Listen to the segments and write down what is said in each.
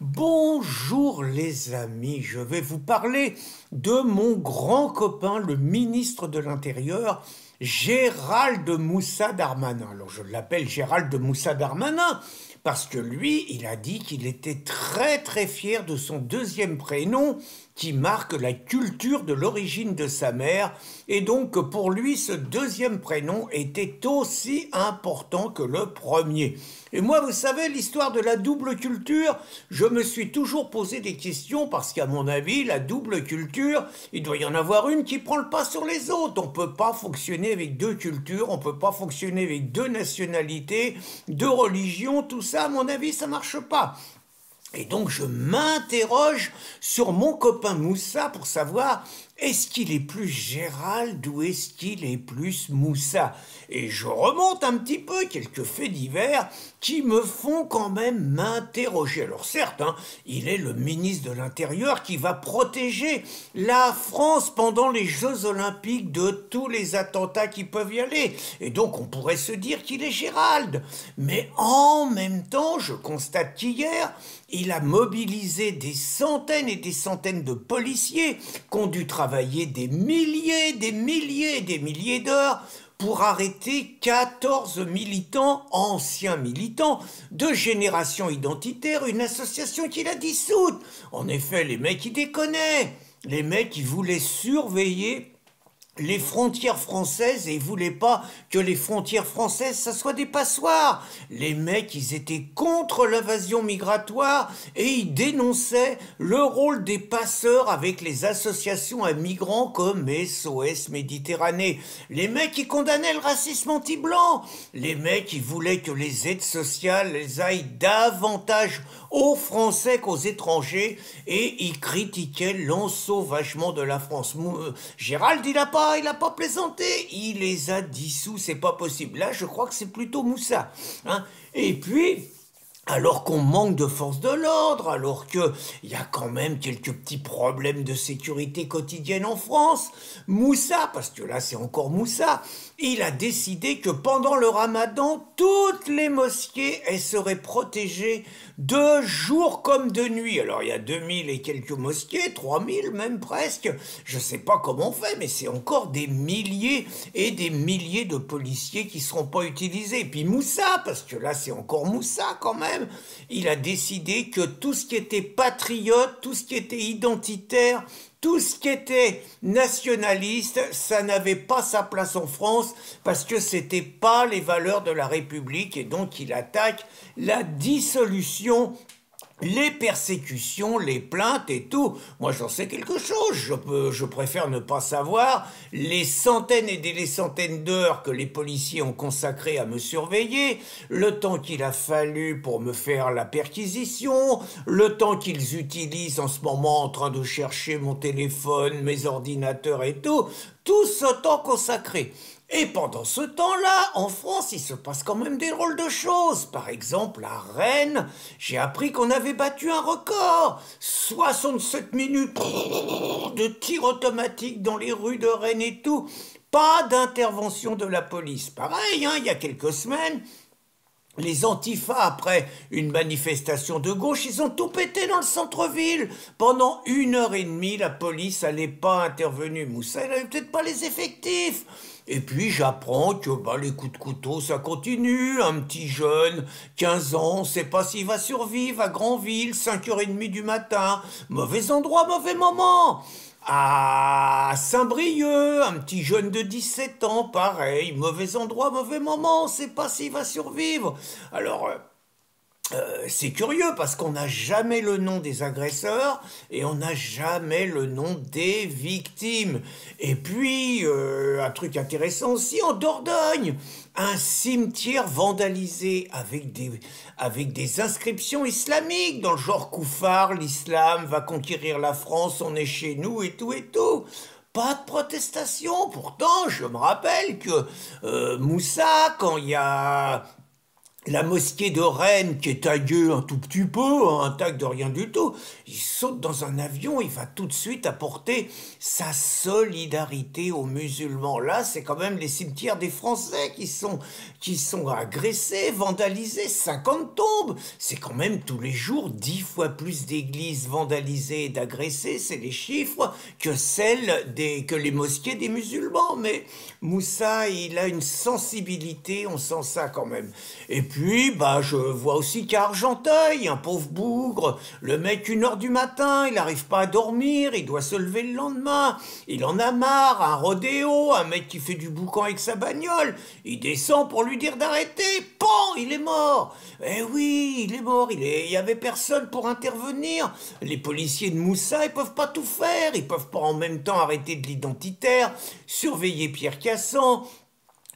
Bonjour les amis, je vais vous parler de mon grand copain, le ministre de l'Intérieur, Gérald Moussa Darmanin. Alors je l'appelle Gérald Moussa Darmanin parce que lui, il a dit qu'il était très fier de son deuxième prénom qui marque la culture de l'origine de sa mère et donc que pour lui ce deuxième prénom était aussi important que le premier. Et moi, vous savez, l'histoire de la double culture, je me suis toujours posé des questions parce qu'à mon avis, la double culture, il doit y en avoir une qui prend le pas sur les autres. On ne peut pas fonctionner avec deux cultures, on ne peut pas fonctionner avec deux nationalités, deux religions, tout ça, à mon avis, ça ne marche pas. Et donc je m'interroge sur mon copain Moussa pour savoir est-ce qu'il est plus Gérald ou est-ce qu'il est plus Moussa? Et je remonte un petit peu quelques faits divers qui me font quand même m'interroger. Alors certes, il est le ministre de l'Intérieur qui va protéger la France pendant les Jeux Olympiques de tous les attentats qui peuvent y aller. Et donc on pourrait se dire qu'il est Gérald. Mais en même temps, je constate qu'hier, il a mobilisé des centaines et des centaines de policiers qui ont dû travailler des milliers et des milliers d'heures pour arrêter 14 militants, anciens militants, de Génération Identitaire, une association qu'il a dissoute. En effet, les mecs, ils déconnaient. Les mecs, ils voulaient surveiller les frontières françaises et ils voulaient pas que les frontières françaises, ça soit des passoires. Les mecs, ils étaient contre l'invasion migratoire et ils dénonçaient le rôle des passeurs avec les associations à migrants comme SOS Méditerranée. Les mecs, ils condamnaient le racisme anti-blanc. Les mecs, ils voulaient que les aides sociales elles aillent davantage aux Français qu'aux étrangers et ils critiquaient l'ensauvagement de la France. Gérald, il a pas plaisanté, il les a dissous, c'est pas possible. Là, je crois que c'est plutôt Moussa. Et puis, alors qu'on manque de force de l'ordre, alors qu'il y a quand même quelques petits problèmes de sécurité quotidienne en France, Moussa, parce que là c'est encore Moussa, il a décidé que pendant le ramadan, toutes les mosquées, elles seraient protégées de jour comme de nuit. Alors il y a 2000 et quelques mosquées, 3000 même presque, je sais pas comment on fait, mais c'est encore des milliers et des milliers de policiers qui seront pas utilisés. Et puis Moussa, parce que là c'est encore Moussa quand même, il a décidé que tout ce qui était patriote, tout ce qui était identitaire, tout ce qui était nationaliste, ça n'avait pas sa place en France parce que c'était pas les valeurs de la République et donc il attaque la dissolution, les persécutions, les plaintes et tout. Moi, j'en sais quelque chose. Je préfère ne pas savoir les centaines et des centaines d'heures que les policiers ont consacrées à me surveiller, le temps qu'il a fallu pour me faire la perquisition, le temps qu'ils utilisent en ce moment en train de chercher mon téléphone, mes ordinateurs et tout. Tout ce temps consacré. Et pendant ce temps-là, en France, il se passe quand même des drôles de choses. Par exemple, à Rennes, j'ai appris qu'on avait battu un record. 67 minutes de tir automatique dans les rues de Rennes et tout. Pas d'intervention de la police. Pareil, il y a quelques semaines, les Antifa, après une manifestation de gauche, ils ont tout pété dans le centre-ville. Pendant 1 heure et demie, la police n'allait pas intervenir. Moussa, il n'avait peut-être pas les effectifs. Et puis j'apprends que les coups de couteau, ça continue. Un petit jeune, 15 ans, on ne sait pas s'il va survivre à Granville, 5h30 du matin. Mauvais endroit, mauvais moment. À Saint-Brieuc, un petit jeune de 17 ans, pareil, mauvais endroit, mauvais moment, on ne sait pas s'il va survivre. Alors, c'est curieux parce qu'on n'a jamais le nom des agresseurs et on n'a jamais le nom des victimes. Et puis, un truc intéressant aussi, en Dordogne, un cimetière vandalisé avec des inscriptions islamiques dans le genre Koufar, l'islam va conquérir la France, on est chez nous et tout et tout. Pas de protestation, pourtant je me rappelle que Moussa, quand il y a la mosquée de Rennes, qui est taillée un tout petit peu, un tac de rien du tout, il saute dans un avion, il va tout de suite apporter sa solidarité aux musulmans. Là, c'est quand même les cimetières des Français qui sont agressés, vandalisés, 50 tombes. C'est quand même tous les jours 10 fois plus d'églises vandalisées et d'agressés, c'est les chiffres, que les mosquées des musulmans. Mais Moussa, il a une sensibilité, on sent ça quand même. Et puis, bah, je vois aussi qu'à Argenteuil, un pauvre bougre, le mec 1 heure du matin, il n'arrive pas à dormir, il doit se lever le lendemain, il en a marre, un rodéo, un mec qui fait du boucan avec sa bagnole, il descend pour lui dire d'arrêter, pan, il est mort. Eh oui, il est mort, il y avait personne pour intervenir. Les policiers de Moussa, ils peuvent pas tout faire, ils peuvent pas en même temps arrêter de l'identitaire, surveiller Pierre Cassant,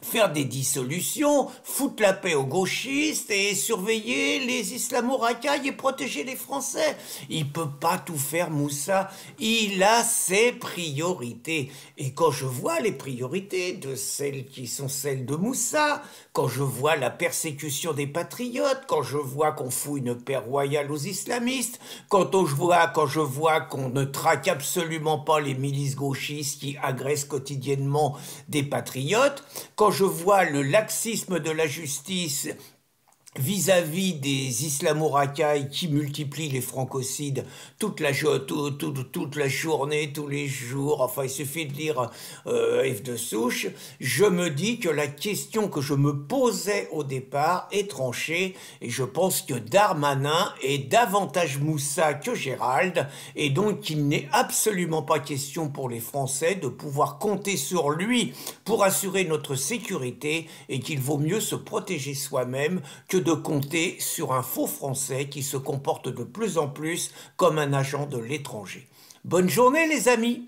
faire des dissolutions, foutre la paix aux gauchistes et surveiller les islamo-racailles et protéger les Français. Il peut pas tout faire, Moussa. Il a ses priorités. Et quand je vois les priorités de celles qui sont celles de Moussa, quand je vois la persécution des patriotes, quand je vois qu'on fout une paix royale aux islamistes, quand je vois qu'on ne traque absolument pas les milices gauchistes qui agressent quotidiennement des patriotes, quand je vois le laxisme de la justice vis-à-vis des islamo-racailles qui multiplient les francocides toute la journée, tous les jours, enfin il suffit de lire F de Souche, je me dis que la question que je me posais au départ est tranchée et je pense que Darmanin est davantage Moussa que Gérald et donc qu'il n'est absolument pas question pour les Français de pouvoir compter sur lui pour assurer notre sécurité et qu'il vaut mieux se protéger soi-même que de compter sur un faux Français qui se comporte de plus en plus comme un agent de l'étranger. Bonne journée les amis!